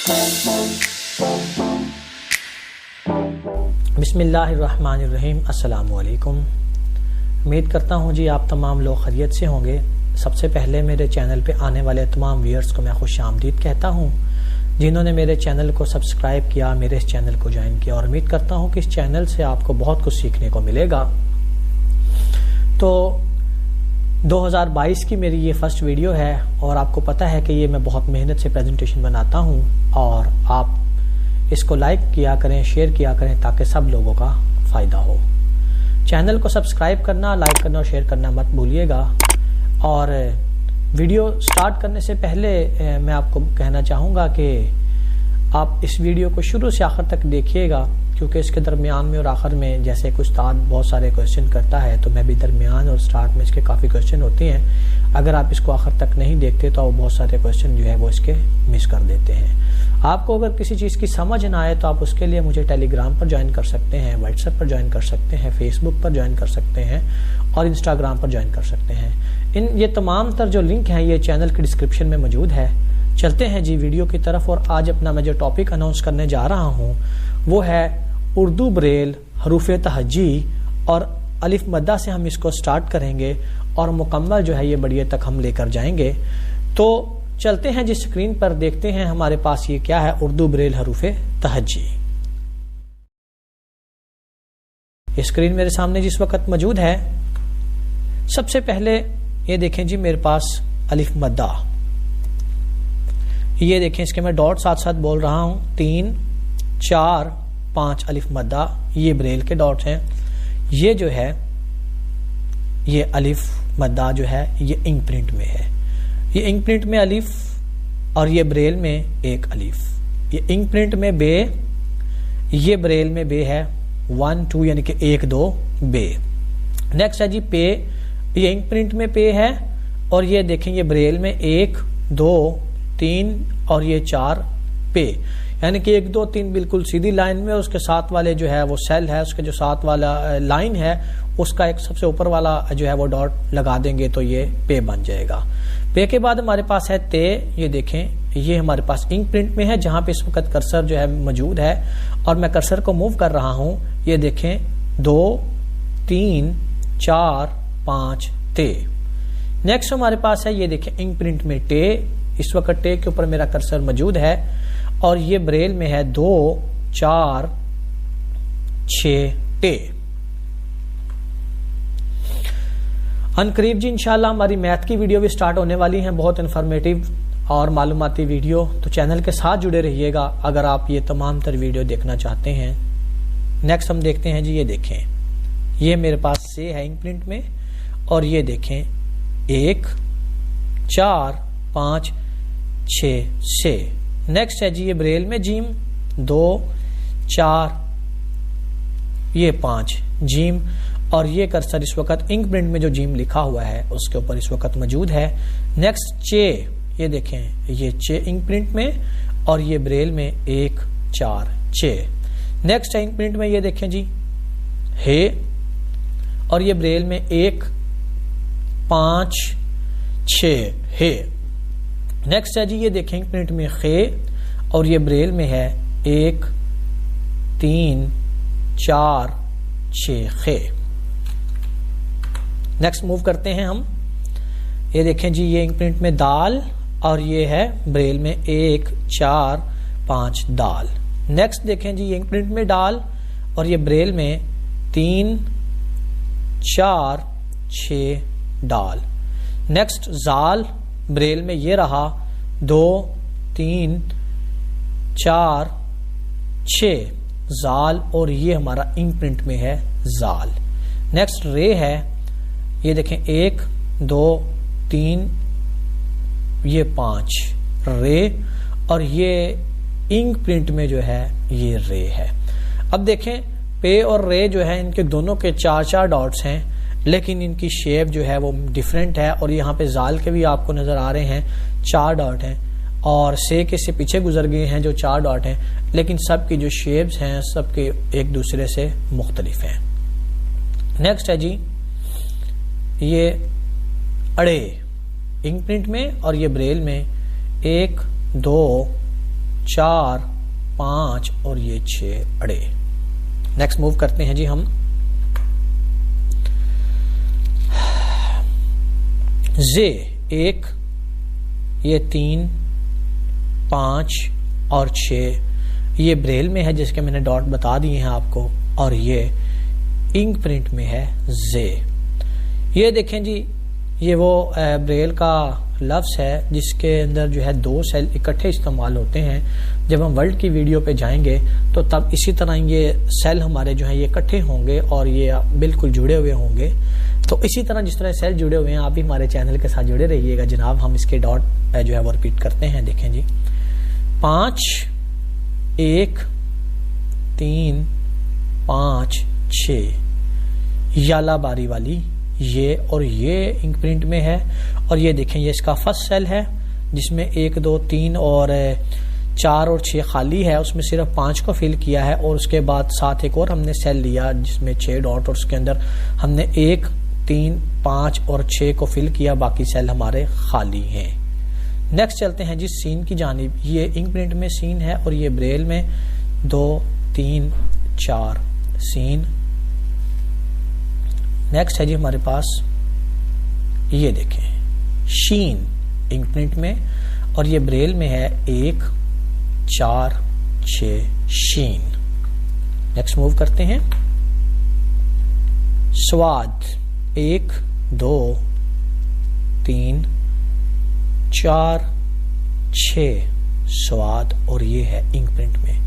بسم اللہ الرحمن الرحیم۔ السلام علیکم۔ امید کرتا ہوں جی آپ تمام لوگ خیریت سے ہوں گے۔ سب سے پہلے میرے چینل پہ آنے والے تمام ویئرز کو میں خوش آمدید کہتا ہوں، جنہوں نے میرے چینل کو سبسکرائب کیا، میرے اس چینل کو جوائن کیا، اور امید کرتا ہوں کہ اس چینل سے آپ کو بہت کچھ سیکھنے کو ملے گا۔ تو 2022 کی میری یہ فرسٹ ویڈیو ہے، اور آپ کو پتہ ہے کہ یہ میں بہت محنت سے پریزنٹیشن بناتا ہوں، اور آپ اس کو لائک کیا کریں، شیئر کیا کریں تاکہ سب لوگوں کا فائدہ ہو۔ چینل کو سبسکرائب کرنا، لائک کرنا اور شیئر کرنا مت بھولیے گا۔ اور ویڈیو سٹارٹ کرنے سے پہلے میں آپ کو کہنا چاہوں گا کہ آپ اس ویڈیو کو شروع سے آخر تک دیکھیے گا، کیونکہ اس کے درمیان میں اور آخر میں جیسے ایک استاد بہت سارے کویسچن کرتا ہے، تو میں بھی درمیان اور سٹارٹ میں اس کے کافی کویسچن ہوتے ہیں۔ اگر آپ اس کو آخر تک نہیں دیکھتے تو بہت سارے کویسچن جو ہے وہ اس کے مس کر دیتے ہیں۔ آپ کو اگر کسی چیز کی سمجھ نہ آئے تو آپ اس کے لیے مجھے ٹیلی گرام پر جوائن کر سکتے ہیں، واٹس ایپ پر جوائن کر سکتے ہیں، فیس بک پر جوائن کر سکتے ہیں، اور انسٹاگرام پر جوائن کر سکتے ہیں۔ یہ تمام تر جو لنک ہیں یہ چینل کی ڈسکرپشن میں موجود ہے۔ چلتے ہیں جی ویڈیو کی طرف، اور آج اپنا میں جو ٹاپک اناؤنس کرنے جا رہا ہوں وہ ہے اردو بریل حروف تہجی، اور الف مدہ سے ہم اس کو سٹارٹ کریں گے اور مکمل جو ہے یہ بڑیے تک ہم لے کر جائیں گے۔ تو چلتے ہیں جی اسکرین پر، دیکھتے ہیں ہمارے پاس یہ کیا ہے اردو بریل حروف تہجی۔ اسکرین میرے سامنے جس وقت موجود ہے، سب سے پہلے یہ دیکھیں جی میرے پاس الف مدہ، یہ دیکھیں اس کے میں ڈاٹ ساتھ ساتھ بول رہا ہوں، 3 4 5 الف مدہ، یہ بریل کے ڈاٹ ہیں۔ یہ جو ہے یہ الف مدہ جو ہے یہ انک پرنٹ میں ہے، یہ انک پرنٹ میں الف، اور یہ بریل میں ایک الف، یہ انک پرنٹ میں بے، یہ بریل میں بے ہے 1 2 یعنی کہ 1 2 بے۔ نیکسٹ ہے جی پے، یہ انک پرنٹ میں پے ہے، اور یہ دیکھیں یہ بریل میں 1 2 3 اور یہ 4 پے، یعنی کہ 1 2 3 بالکل سیدھی لائن میں، اس کے ساتھ والے جو ہے وہ سیل ہے، اس کے جو ساتھ والا لائن ہے اس کا ایک سب سے اوپر والا جو ہے وہ ڈاٹ لگا دیں گے تو یہ پے بن جائے گا۔ پے کے بعد ہمارے پاس ہے تے، یہ دیکھیں یہ ہمارے پاس انک پرنٹ میں ہے جہاں پہ اس وقت کرسر جو ہے موجود ہے، اور میں کرسر کو موو کر رہا ہوں، یہ دیکھیں 2 3 4 5 تے۔ نیکسٹ ہمارے پاس ہے یہ دیکھیں انک پرنٹ میں ٹے، اس وقت ٹے کے اوپر میرا کرسر موجود ہے، اور یہ بریل میں ہے 2 4 6 ٹے۔ ان قریب جی انشاءاللہ ہماری میتھ کی ویڈیو بھی سٹارٹ ہونے والی ہیں، بہت انفارمیٹیو اور معلوماتی ویڈیو، تو چینل کے ساتھ جڑے رہیے گا اگر آپ یہ تمام تر ویڈیو دیکھنا چاہتے ہیں۔ نیکسٹ ہم دیکھتے ہیں جی، یہ دیکھیں یہ میرے پاس سے ہے انک پرنٹ میں، اور یہ دیکھیں 1 4 5 6 سے۔ نیکسٹ ہے جی یہ بریل میں جیم 2 4 یہ 5 جیم، اور یہ کرسر اس وقت انک پرنٹ میں جو جیم لکھا ہوا ہے اس کے اوپر اس وقت موجود ہے۔ نیکسٹ چے، یہ دیکھیں یہ چے انک پرنٹ میں، اور یہ بریل میں 1 4 چے۔ نیکسٹ ہے انک پرنٹ میں، یہ دیکھیں جی ہے، اور یہ بریل میں 1 5 6 ہے۔ نیکسٹ ہے جی یہ دیکھیں انک پرنٹ میں خے، اور یہ بریل میں ہے 1 3 4 6 خے۔ نیکسٹ موو کرتے ہیں ہم، یہ دیکھیں جی یہ انک پرنٹ میں دال، اور یہ ہے بریل میں 1 4 5 دال۔ نیکسٹ دیکھیں جی یہ انک پرنٹ میں ڈال، اور یہ بریل میں 3 4 6 ڈال۔ نیکسٹ زال، بریل میں یہ رہا 2 3 4 6 زال، اور یہ ہمارا انک پرنٹ میں ہے زال۔ نیکسٹ رے ہے، یہ دیکھیں 1 2 3 یہ 5 رے، اور یہ انک پرنٹ میں جو ہے یہ رے ہے۔ اب دیکھیں پے اور رے جو ہے ان کے دونوں کے 4 4 ڈاٹس ہیں، لیکن ان کی شیپ جو ہے وہ ڈیفرنٹ ہے، اور یہاں پہ زال کے بھی آپ کو نظر آ رہے ہیں 4 ڈاٹ ہیں، اور سے کے سے پیچھے گزر گئے ہیں جو 4 ڈاٹ ہیں، لیکن سب کی جو شیپس ہیں سب کے ایک دوسرے سے مختلف ہیں۔ نیکسٹ ہے جی یہ اڑے، انک پرنٹ میں اور یہ بریل میں 1 2 4 5 اور یہ 6 اڑے. نیکسٹ موو کرتے ہیں جی ہم زے 1 یہ 3 5 اور 6 یہ بریل میں ہے جس کے میں نے ڈاٹ بتا دیے ہیں آپ کو, اور یہ انک پرنٹ میں ہے زے. یہ دیکھیں جی یہ وہ بریل کا لفظ ہے جس کے اندر جو ہے 2 سیل اکٹھے استعمال ہوتے ہیں. جب ہم ورلڈ کی ویڈیو پہ جائیں گے تو تب اسی طرح یہ سیل ہمارے جو ہیں یہ اکٹھے ہوں گے اور یہ بالکل جڑے ہوئے ہوں گے. تو اسی طرح جس طرح سیل جڑے ہوئے ہیں آپ بھی ہمارے چینل کے ساتھ جڑے رہیے گا جناب. ہم اس کے ڈاٹ جو ہے وہ ریپیٹ کرتے ہیں. دیکھیں جی 5 1 3 5 6 یالا باری والی یہ اور یہ انک پرنٹ میں ہے. اور یہ دیکھیں یہ اس کا فرسٹ سیل ہے جس میں 1 2 3 اور 4 اور 6 خالی ہے. اس میں صرف 5 کو فل کیا ہے اور اس کے بعد ساتھ ایک اور ہم نے سیل لیا جس میں 6 ڈاٹ اور اس کے اندر ہم نے 1 3 5 اور 6 کو فل کیا. باقی سیل ہمارے خالی ہیں. نیکسٹ چلتے ہیں جی سین کی جانب. یہ انک پرنٹ میں سین ہے اور یہ بریل میں 2 3 4 سین. نیکسٹ ہے جی ہمارے پاس یہ دیکھیں شین انک پرنٹ میں اور یہ بریل میں ہے 1 4 6 شین. نیکسٹ موو کرتے ہیں سواد 1 2 3 4 6 سواد اور یہ ہے انک پرنٹ میں.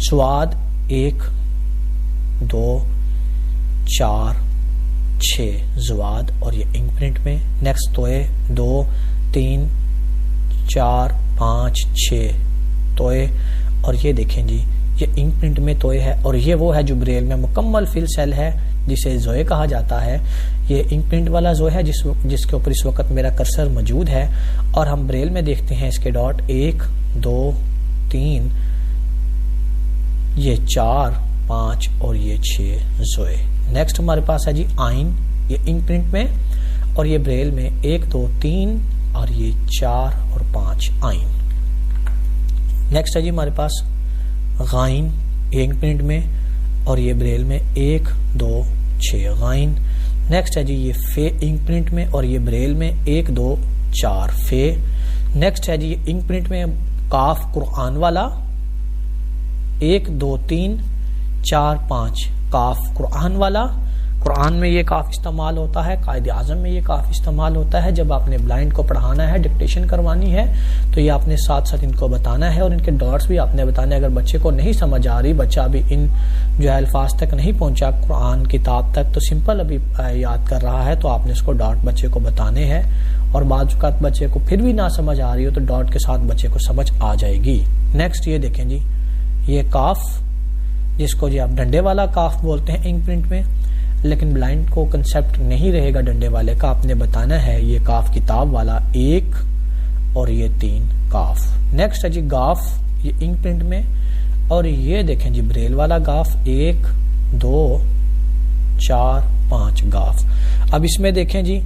سواد 1 2 4 6 زواد اور یہ انک پرنٹ میں. نیکسٹ توئے 2 3 4 5 6 توئے اور یہ دیکھیں جی یہ انک پرنٹ میں توئے ہے اور یہ وہ ہے جو بریل میں مکمل فل سیل ہے جسے زوئے کہا جاتا ہے. یہ انک پرنٹ والا زوئے ہے جس کے اوپر اس وقت میرا کرسر موجود ہے. اور ہم بریل میں دیکھتے ہیں اس کے ڈاٹ 1 2 3 یہ 4 5 اور یہ 6 زوئے. نیکسٹ ہمارے پاس ہے جی آئین. یہ انک پرنٹ میں اور یہ بریل میں 1 2 3 اور یہ 4 اور 5 آئین. نیکسٹ ہے جی ہمارے پاس غائن. یہ انک پرنٹ میں اور یہ بریل میں 1 2 6 غائن. نیکسٹ ہے جی یہ فے انک پرنٹ میں اور یہ بریل میں 1 2 4 فے. نیکسٹ ہے جی یہ انک پرنٹ میں کاف قرآن والا 1 2 3 4 5 کاف قرآن والا. قرآن میں یہ کاف استعمال ہوتا ہے, قائد اعظم میں یہ کاف استعمال ہوتا ہے. جب آپ نے بلائنڈ کو پڑھانا ہے, ڈکٹیشن کروانی ہے تو یہ آپ نے ساتھ ساتھ ان کو بتانا ہے اور ان کے ڈاٹس بھی آپ نے بتانے. اگر بچے کو نہیں سمجھ آ رہی, بچہ ابھی ان جو ہے الفاظ تک نہیں پہنچا قرآن کتاب تک, تو سمپل ابھی یاد کر رہا ہے, تو آپ نے اس کو ڈاٹ بچے کو بتانے ہیں. اور بعض اوقات بچے کو پھر بھی نہ سمجھ آ رہی ہو تو ڈاٹ کے ساتھ بچے کو سمجھ آ جائے گی. نیکسٹ یہ دیکھیں جی یہ کاف جس کو جی آپ ڈنڈے والا کاف بولتے ہیں انک پرنٹ میں, لیکن بلائنڈ کو کنسپٹ نہیں رہے گا ڈنڈے والے کا. آپ نے بتانا ہے یہ کاف کتاب والا 1 اور یہ 3 کاف. نیکسٹ ہے جی گاف. یہ انک پرنٹ میں اور یہ دیکھیں جی بریل والا گاف 1 2 4 5 گاف. اب اس میں دیکھیں جی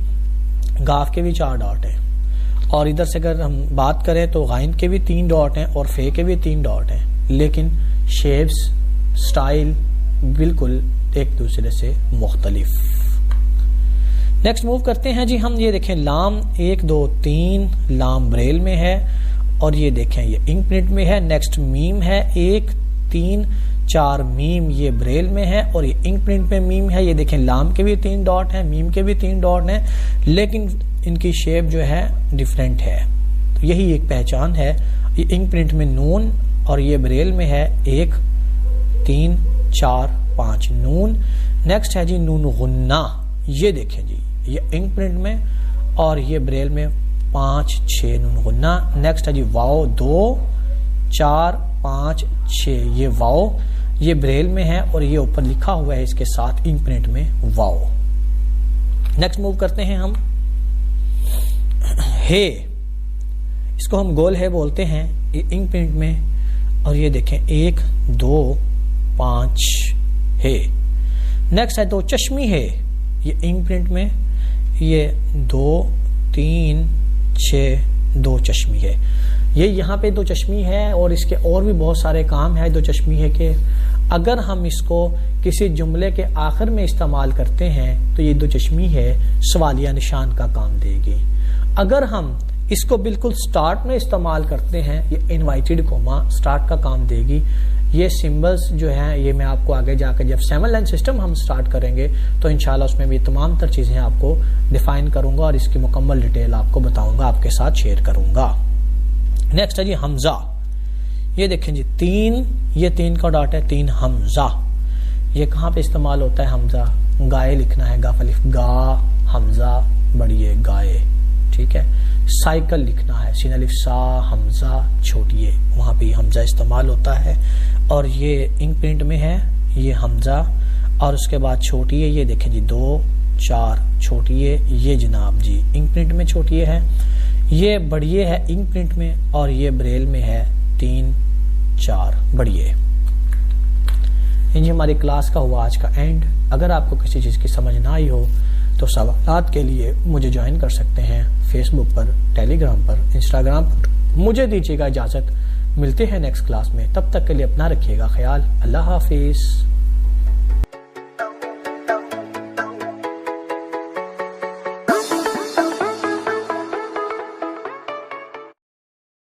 گاف کے بھی 4 ڈاٹ ہیں اور ادھر سے اگر ہم بات کریں تو غائن کے بھی 3 ڈاٹ ہیں اور فے کے بھی 3 ڈاٹ ہیں, لیکن شیپس سٹائل بالکل ایک دوسرے سے مختلف. نیکسٹ موو کرتے ہیں جی ہم. یہ دیکھیں لام 1 2 3 لام بریل میں ہے اور یہ دیکھیں یہ انک پرنٹ میں ہے. نیکسٹ میم ہے 1 3 4 میم یہ بریل میں ہے اور یہ انک پرنٹ میں میم ہے. یہ دیکھیں لام کے بھی 3 ڈاٹ ہیں, میم کے بھی 3 ڈاٹ ہیں, لیکن ان کی شیپ جو ہے ڈیفرنٹ ہے. تو یہی ایک پہچان ہے. یہ انک پرنٹ میں نون اور یہ بریل میں ہے 1 3 4 5 نون. نیکسٹ ہے جی نون غنہ. یہ دیکھیں جی یہ انک پرنٹ میں اور یہ بریل میں 5 6 نون غنہ. نیکسٹ ہے جی واو 2 4 5 6 یہ واو یہ بریل میں ہے اور یہ اوپر لکھا ہوا ہے اس کے ساتھ انک پرنٹ میں واو. نیکسٹ موو کرتے ہیں ہم ہے. اس کو ہم گول ہے بولتے ہیں. یہ انک پرنٹ میں اور یہ دیکھیں 1 2 5 ہے. نیکسٹ ہے 2 چشمی ہے. یہ انک پرنٹ میں یہ 2 3 6 2 چشمی ہے. یہ یہاں پہ دو چشمی ہے اور اس کے اور بھی بہت سارے کام ہے دو چشمی ہے کہ اگر ہم اس کو کسی جملے کے آخر میں استعمال کرتے ہیں تو یہ دو چشمی ہے سوالیہ نشان کا کام دے گی. اگر ہم اس کو بالکل سٹارٹ میں استعمال کرتے ہیں یہ انوائٹڈ کوما سٹارٹ کا کام دے گی. یہ سمبلز جو ہیں یہ میں آپ کو آگے جا کے جب 7 لائن سسٹم ہم سٹارٹ کریں گے تو انشاءاللہ اس میں بھی تمام تر چیزیں آپ کو ڈیفائن کروں گا اور اس کی مکمل ڈیٹیل آپ کو بتاؤں گا, آپ کے ساتھ شیئر کروں گا. نیکسٹ ہے جی حمزہ. یہ دیکھیں جی 3 یہ 3 کا ڈاٹ ہے 3 حمزہ. یہ کہاں پہ استعمال ہوتا ہے حمزہ؟ گائے لکھنا ہے گا الف گا حمزہ بڑیے گائے, ٹھیک ہے. سائیکل لکھنا ہے سین الف سا حمزہ چھوٹیے, وہاں پہ حمزہ استعمال ہوتا ہے. اور یہ انک پرنٹ میں ہے یہ حمزہ اور اس کے بعد چھوٹیے. یہ دیکھیں جی 2 4 چھوٹیے, یہ جناب جی انک پرنٹ میں چھوٹیے ہے. یہ بڑیے ہے انک پرنٹ میں اور یہ بریل میں ہے 3 4 بڑیے. یہ ہماری کلاس کا ہوا آج کا اینڈ. اگر آپ کو کسی چیز کی سمجھ نہ آئی ہو تو سوالات کے لیے مجھے جوائن کر سکتے ہیں فیس بک پر, ٹیلی گرام پر, انسٹاگرام پر. مجھے دیجیے گا اجازت, ملتے ہیں نیکسٹ کلاس میں. تب تک کے لیے اپنا رکھیے گا خیال. اللہ حافظ.